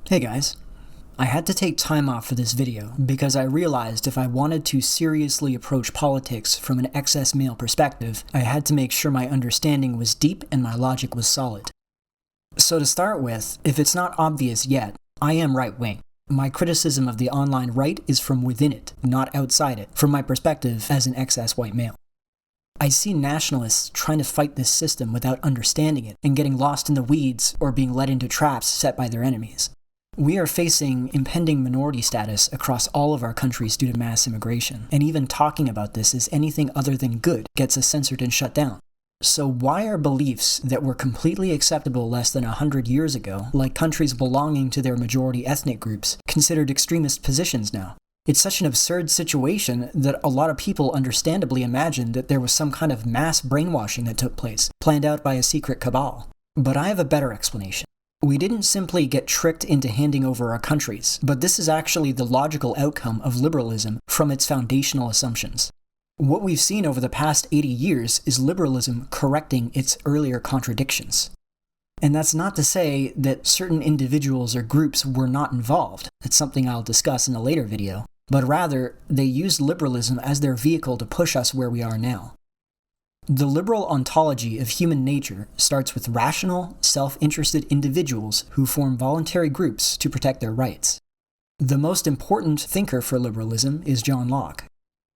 Hey guys. I had to take time off for this video because I realized if I wanted to seriously approach politics from an excess male perspective, I had to make sure my understanding was deep and my logic was solid. So to start with, if it's not obvious yet, I am right-wing. My criticism of the online right is from within it, not outside it, from my perspective as an excess white male. I see nationalists trying to fight this system without understanding it and getting lost in the weeds or being led into traps set by their enemies. We are facing impending minority status across all of our countries due to mass immigration, and even talking about this as anything other than good gets us censored and shut down. So why are beliefs that were completely acceptable less than 100 years ago, like countries belonging to their majority ethnic groups, considered extremist positions now? It's such an absurd situation that a lot of people understandably imagine that there was some kind of mass brainwashing that took place, planned out by a secret cabal. But I have a better explanation. We didn't simply get tricked into handing over our countries, but this is actually the logical outcome of liberalism from its foundational assumptions. What we've seen over the past 80 years is liberalism correcting its earlier contradictions. And that's not to say that certain individuals or groups were not involved. That's something I'll discuss in a later video. But rather, they used liberalism as their vehicle to push us where we are now. The liberal ontology of human nature starts with rational, self-interested individuals who form voluntary groups to protect their rights. The most important thinker for liberalism is John Locke.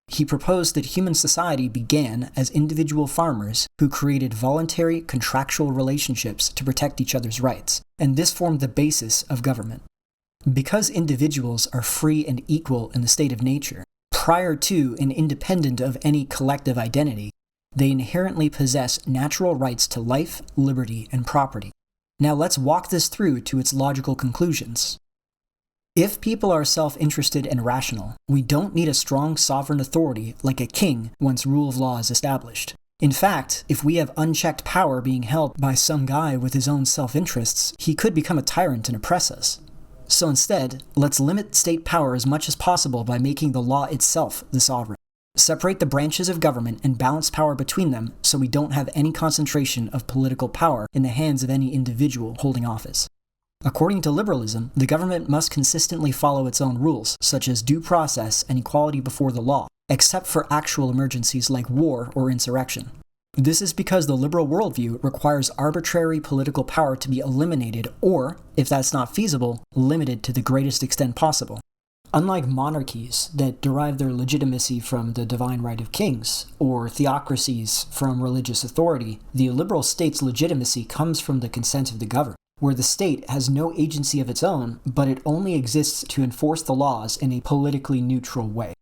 He proposed that human society began as individual farmers who created voluntary contractual relationships to protect each other's rights, and this formed the basis of government. Because individuals are free and equal in the state of nature, prior to and independent of any collective identity, they inherently possess natural rights to life, liberty, and property. Now let's walk this through to its logical conclusions. If people are self-interested and rational, we don't need a strong sovereign authority like a king once rule of law is established. In fact, if we have unchecked power being held by some guy with his own self-interests, he could become a tyrant and oppress us. So instead, let's limit state power as much as possible by making the law itself the sovereign. Separate the branches of government and balance power between them so we don't have any concentration of political power in the hands of any individual holding office. According to liberalism, the government must consistently follow its own rules, such as due process and equality before the law, except for actual emergencies like war or insurrection. This is because the liberal worldview requires arbitrary political power to be eliminated or, if that's not feasible, limited to the greatest extent possible. Unlike monarchies that derive their legitimacy from the divine right of kings, or theocracies from religious authority, the liberal state's legitimacy comes from the consent of the governed, where the state has no agency of its own, but it only exists to enforce the laws in a politically neutral way.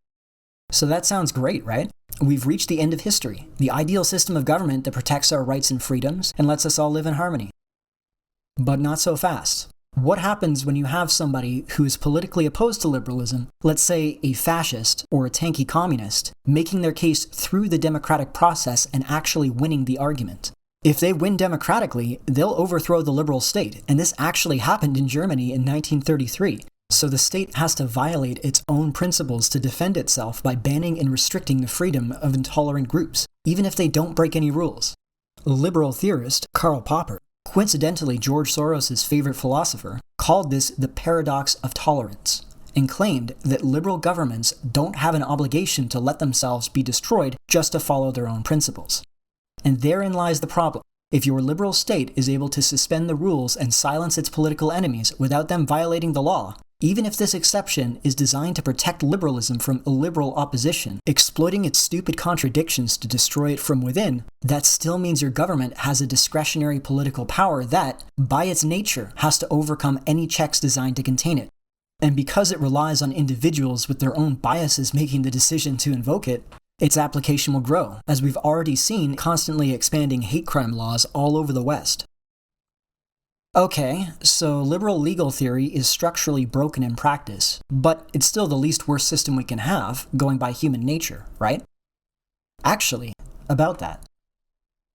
So that sounds great, right? We've reached the end of history, the ideal system of government that protects our rights and freedoms and lets us all live in harmony. But not so fast. What happens when you have somebody who is politically opposed to liberalism, let's say a fascist or a tanky communist, making their case through the democratic process and actually winning the argument? If they win democratically, they'll overthrow the liberal state, and this actually happened in Germany in 1933. So the state has to violate its own principles to defend itself by banning and restricting the freedom of intolerant groups, even if they don't break any rules. Liberal theorist Karl Popper, coincidentally George Soros' favorite philosopher, called this the paradox of tolerance, and claimed that liberal governments don't have an obligation to let themselves be destroyed just to follow their own principles. And therein lies the problem. If your liberal state is able to suspend the rules and silence its political enemies without them violating the law, even if this exception is designed to protect liberalism from illiberal opposition, exploiting its stupid contradictions to destroy it from within, that still means your government has a discretionary political power that, by its nature, has to overcome any checks designed to contain it. And because it relies on individuals with their own biases making the decision to invoke it, its application will grow, as we've already seen constantly expanding hate crime laws all over the West. Okay, so liberal legal theory is structurally broken in practice, but it's still the least worst system we can have, going by human nature, right? Actually, about that.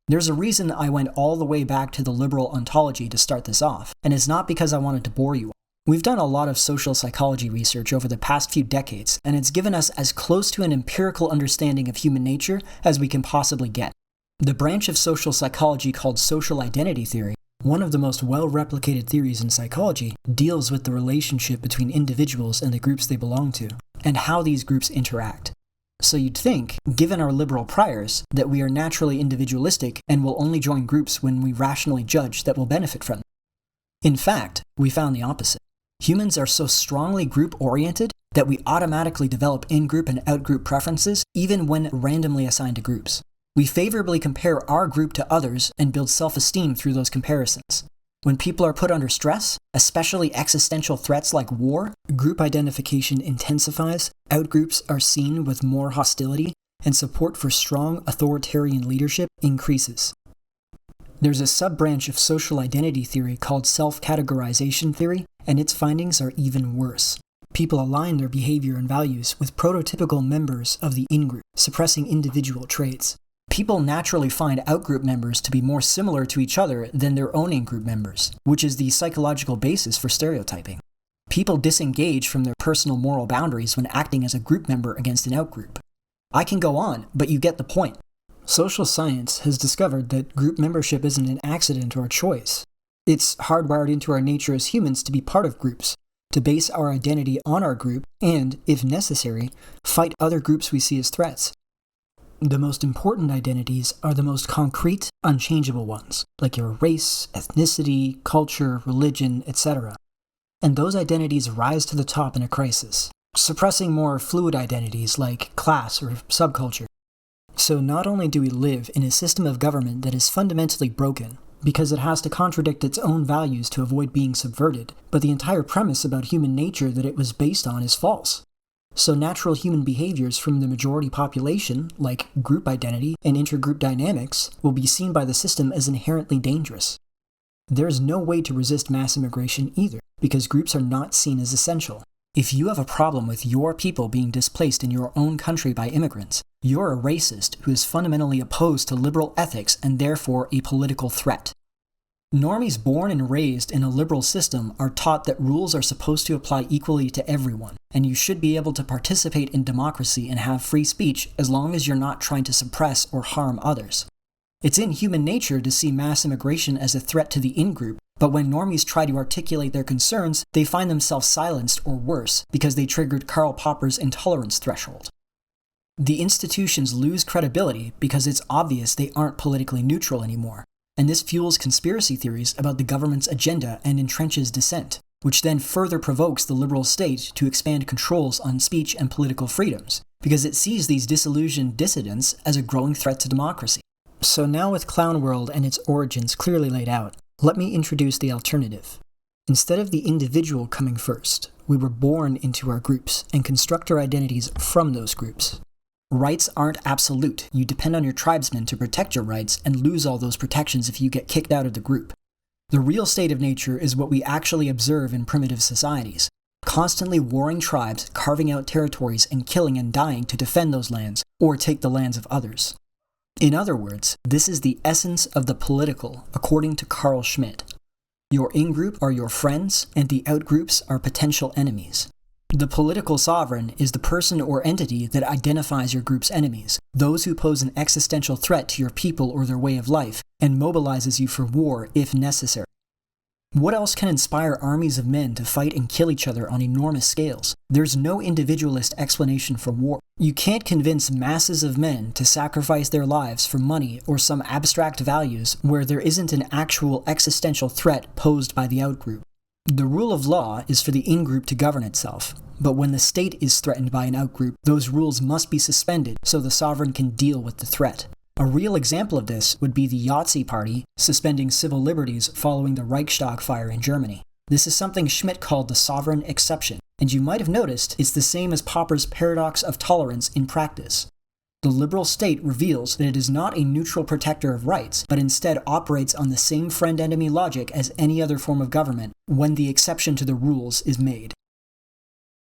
There's a reason I went all the way back to the liberal ontology to start this off, and it's not because I wanted to bore you all. We've done a lot of social psychology research over the past few decades, and it's given us as close to an empirical understanding of human nature as we can possibly get. The branch of social psychology called social identity theory One of the most well-replicated theories in psychology deals with the relationship between individuals and the groups they belong to, and how these groups interact. So you'd think, given our liberal priors, that we are naturally individualistic and will only join groups when we rationally judge that we'll benefit from them. In fact, we found the opposite. Humans are so strongly group-oriented that we automatically develop in-group and out-group preferences even when randomly assigned to groups. We favorably compare our group to others and build self-esteem through those comparisons. When people are put under stress, especially existential threats like war, group identification intensifies, outgroups are seen with more hostility, and support for strong authoritarian leadership increases. There's a sub-branch of social identity theory called self-categorization theory, and its findings are even worse. People align their behavior and values with prototypical members of the in-group, suppressing individual traits. People naturally find outgroup members to be more similar to each other than their own in-group members, which is the psychological basis for stereotyping. People disengage from their personal moral boundaries when acting as a group member against an outgroup. I can go on, but you get the point. Social science has discovered that group membership isn't an accident or a choice. It's hardwired into our nature as humans to be part of groups, to base our identity on our group, and, if necessary, fight other groups we see as threats. The most important identities are the most concrete, unchangeable ones, like your race, ethnicity, culture, religion, etc. And those identities rise to the top in a crisis, suppressing more fluid identities like class or subculture. So not only do we live in a system of government that is fundamentally broken, because it has to contradict its own values to avoid being subverted, but the entire premise about human nature that it was based on is false. So natural human behaviors from the majority population, like group identity and intergroup dynamics, will be seen by the system as inherently dangerous. There is no way to resist mass immigration either, because groups are not seen as essential. If you have a problem with your people being displaced in your own country by immigrants, you're a racist who is fundamentally opposed to liberal ethics and therefore a political threat. Normies born and raised in a liberal system are taught that rules are supposed to apply equally to everyone, and you should be able to participate in democracy and have free speech as long as you're not trying to suppress or harm others. It's in human nature to see mass immigration as a threat to the in-group, but when normies try to articulate their concerns, they find themselves silenced or worse because they triggered Karl Popper's intolerance threshold. The institutions lose credibility because it's obvious they aren't politically neutral anymore, and this fuels conspiracy theories about the government's agenda and entrenches dissent, which then further provokes the liberal state to expand controls on speech and political freedoms, because it sees these disillusioned dissidents as a growing threat to democracy. So now with Clown World and its origins clearly laid out, let me introduce the alternative. Instead of the individual coming first, we were born into our groups and construct our identities from those groups. Rights aren't absolute. You depend on your tribesmen to protect your rights and lose all those protections if you get kicked out of the group. The real state of nature is what we actually observe in primitive societies. Constantly warring tribes, carving out territories and killing and dying to defend those lands, or take the lands of others. In other words, this is the essence of the political, according to Carl Schmitt. Your in-group are your friends, and the out-groups are potential enemies. The political sovereign is the person or entity that identifies your group's enemies, those who pose an existential threat to your people or their way of life, and mobilizes you for war if necessary. What else can inspire armies of men to fight and kill each other on enormous scales? There's no individualist explanation for war. You can't convince masses of men to sacrifice their lives for money or some abstract values where there isn't an actual existential threat posed by the outgroup. The rule of law is for the in-group to govern itself, but when the state is threatened by an outgroup, those rules must be suspended so the sovereign can deal with the threat. A real example of this would be the Yahtzee Party suspending civil liberties following the Reichstag fire in Germany. This is something Schmitt called the sovereign exception, and you might have noticed it's the same as Popper's paradox of tolerance in practice. The liberal state reveals that it is not a neutral protector of rights, but instead operates on the same friend-enemy logic as any other form of government when the exception to the rules is made.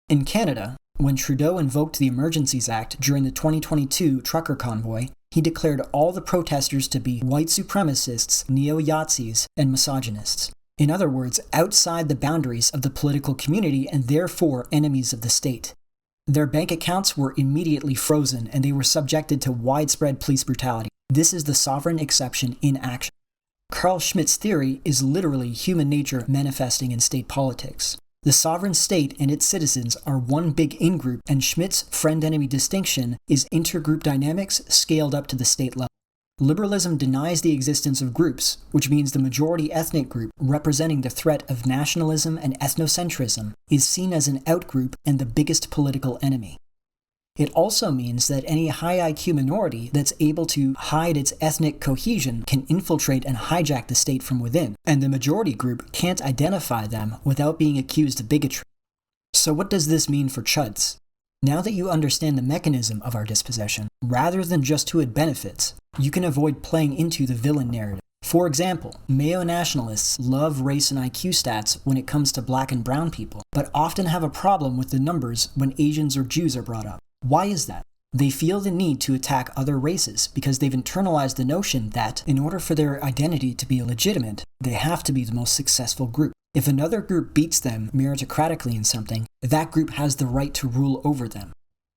In Canada, when Trudeau invoked the Emergencies Act during the 2022 trucker convoy, he declared all the protesters to be white supremacists, neo-Yazis, and misogynists. In other words, outside the boundaries of the political community and therefore enemies of the state. Their bank accounts were immediately frozen and they were subjected to widespread police brutality. This is the sovereign exception in action. Carl Schmitt's theory is literally human nature manifesting in state politics. The sovereign state and its citizens are one big in-group, and Schmitt's friend-enemy distinction is intergroup dynamics scaled up to the state level. Liberalism denies the existence of groups, which means the majority ethnic group, representing the threat of nationalism and ethnocentrism, is seen as an outgroup and the biggest political enemy. It also means that any high IQ minority that's able to hide its ethnic cohesion can infiltrate and hijack the state from within, and the majority group can't identify them without being accused of bigotry. So what does this mean for chuds? Now that you understand the mechanism of our dispossession, rather than just who it benefits, you can avoid playing into the villain narrative. For example, Mayo nationalists love race and IQ stats when it comes to black and brown people, but often have a problem with the numbers when Asians or Jews are brought up. Why is that? They feel the need to attack other races because they've internalized the notion that, in order for their identity to be legitimate, they have to be the most successful group. If another group beats them meritocratically in something, that group has the right to rule over them.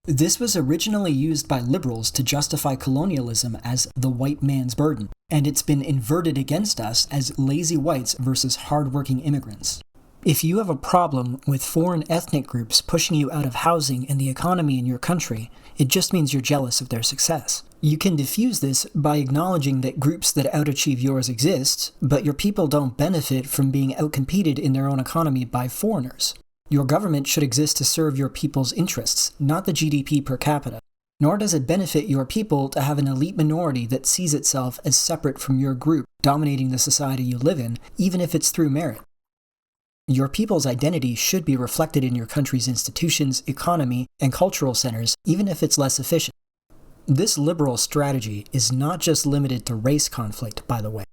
This was originally used by liberals to justify colonialism as the white man's burden, and it's been inverted against us as lazy whites versus hardworking immigrants. If you have a problem with foreign ethnic groups pushing you out of housing and the economy in your country, it just means you're jealous of their success. You can diffuse this by acknowledging that groups that outachieve yours exist, but your people don't benefit from being outcompeted in their own economy by foreigners. Your government should exist to serve your people's interests, not the GDP per capita. Nor does it benefit your people to have an elite minority that sees itself as separate from your group, dominating the society you live in, even if it's through merit. Your people's identity should be reflected in your country's institutions, economy, and cultural centers, even if it's less efficient. This liberal strategy is not just limited to race conflict, by the way.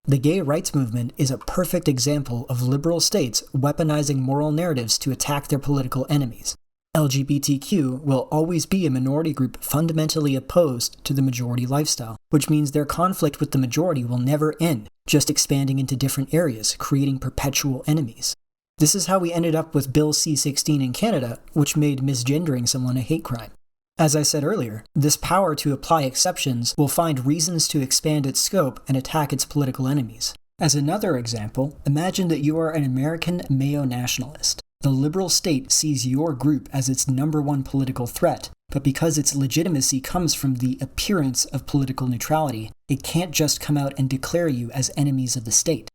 The gay rights movement is a perfect example of liberal states weaponizing moral narratives to attack their political enemies. LGBTQ will always be a minority group fundamentally opposed to the majority lifestyle, which means their conflict with the majority will never end, just expanding into different areas, creating perpetual enemies. This is how we ended up with Bill C-16 in Canada, which made misgendering someone a hate crime. As I said earlier, this power to apply exceptions will find reasons to expand its scope and attack its political enemies. As another example, imagine that you are an American Mayo nationalist. The liberal state sees your group as its number one political threat, but because its legitimacy comes from the appearance of political neutrality, it can't just come out and declare you as enemies of the state.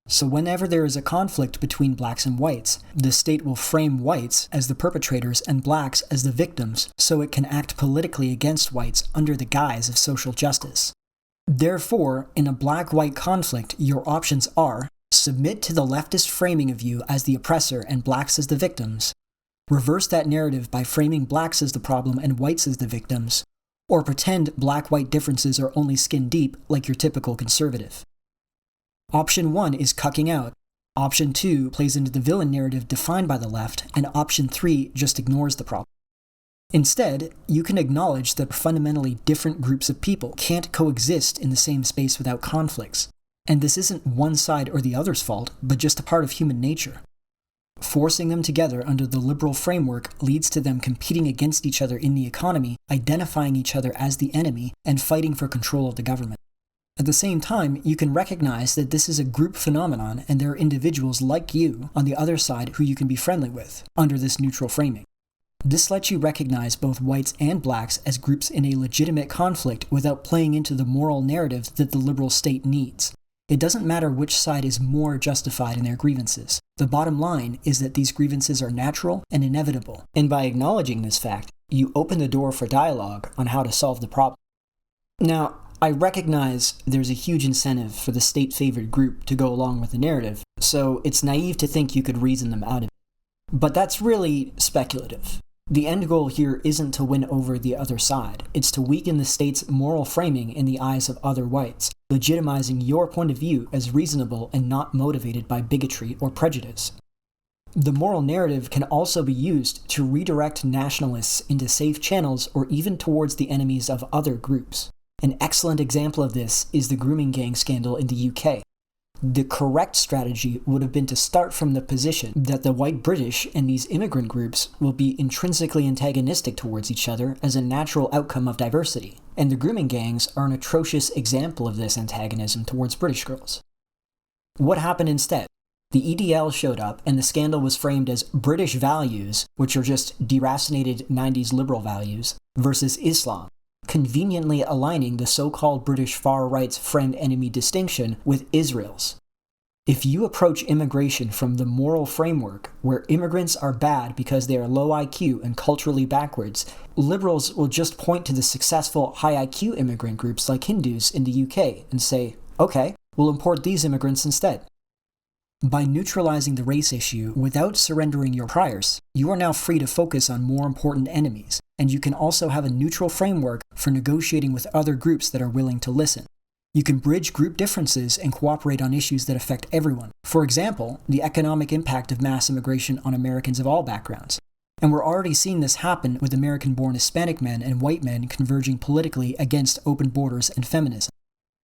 So whenever there is a conflict between blacks and whites, the state will frame whites as the perpetrators and blacks as the victims, so it can act politically against whites under the guise of social justice. Therefore, in a black-white conflict, your options are: submit to the leftist framing of you as the oppressor and blacks as the victims, reverse that narrative by framing blacks as the problem and whites as the victims, or pretend black-white differences are only skin deep like your typical conservative. Option 1 is cucking out. Option 2 plays into the villain narrative defined by the left, and Option 3 just ignores the problem. Instead, you can acknowledge that fundamentally different groups of people can't coexist in the same space without conflicts. And this isn't one side or the other's fault, but just a part of human nature. Forcing them together under the liberal framework leads to them competing against each other in the economy, identifying each other as the enemy, and fighting for control of the government. At the same time, you can recognize that this is a group phenomenon and there are individuals like you on the other side who you can be friendly with, under this neutral framing. This lets you recognize both whites and blacks as groups in a legitimate conflict without playing into the moral narrative that the liberal state needs. It doesn't matter which side is more justified in their grievances. The bottom line is that these grievances are natural and inevitable, and by acknowledging this fact, you open the door for dialogue on how to solve the problem. Now, I recognize there's a huge incentive for the state-favored group to go along with the narrative, so it's naive to think you could reason them out of it. But that's really speculative. The end goal here isn't to win over the other side, it's to weaken the state's moral framing in the eyes of other whites, legitimizing your point of view as reasonable and not motivated by bigotry or prejudice. The moral narrative can also be used to redirect nationalists into safe channels or even towards the enemies of other groups. An excellent example of this is the grooming gang scandal in the UK. The correct strategy would have been to start from the position that the white British and these immigrant groups will be intrinsically antagonistic towards each other as a natural outcome of diversity, and the grooming gangs are an atrocious example of this antagonism towards British girls. What happened instead? The EDL showed up, and the scandal was framed as British values, which are just deracinated 90s liberal values, versus Islam, conveniently aligning the so-called British far-right's friend-enemy distinction with Israel's. If you approach immigration from the moral framework, where immigrants are bad because they are low IQ and culturally backwards, liberals will just point to the successful high IQ immigrant groups like Hindus in the UK and say, okay, we'll import these immigrants instead. By neutralizing the race issue without surrendering your priors, you are now free to focus on more important enemies, and you can also have a neutral framework for negotiating with other groups that are willing to listen. You can bridge group differences and cooperate on issues that affect everyone. For example, the economic impact of mass immigration on Americans of all backgrounds. And we're already seeing this happen with American-born Hispanic men and white men converging politically against open borders and feminism.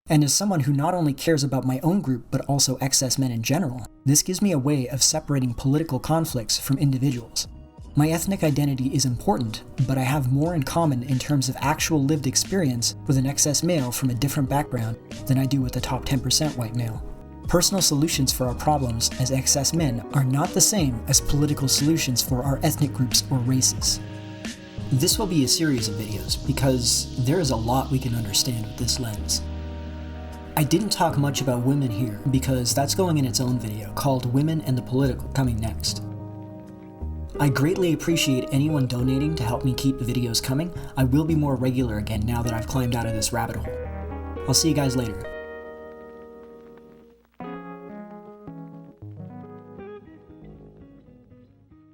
And as someone who not only cares about my own group, but also excess men in general, this gives me a way of separating political conflicts from individuals. My ethnic identity is important, but I have more in common in terms of actual lived experience with an excess male from a different background than I do with the top 10% white male. Personal solutions for our problems as excess men are not the same as political solutions for our ethnic groups or races. This will be a series of videos because there is a lot we can understand with this lens. I didn't talk much about women here because that's going in its own video called Women and the Political, coming next. I greatly appreciate anyone donating to help me keep the videos coming. I will be more regular again now that I've climbed out of this rabbit hole. I'll see you guys later.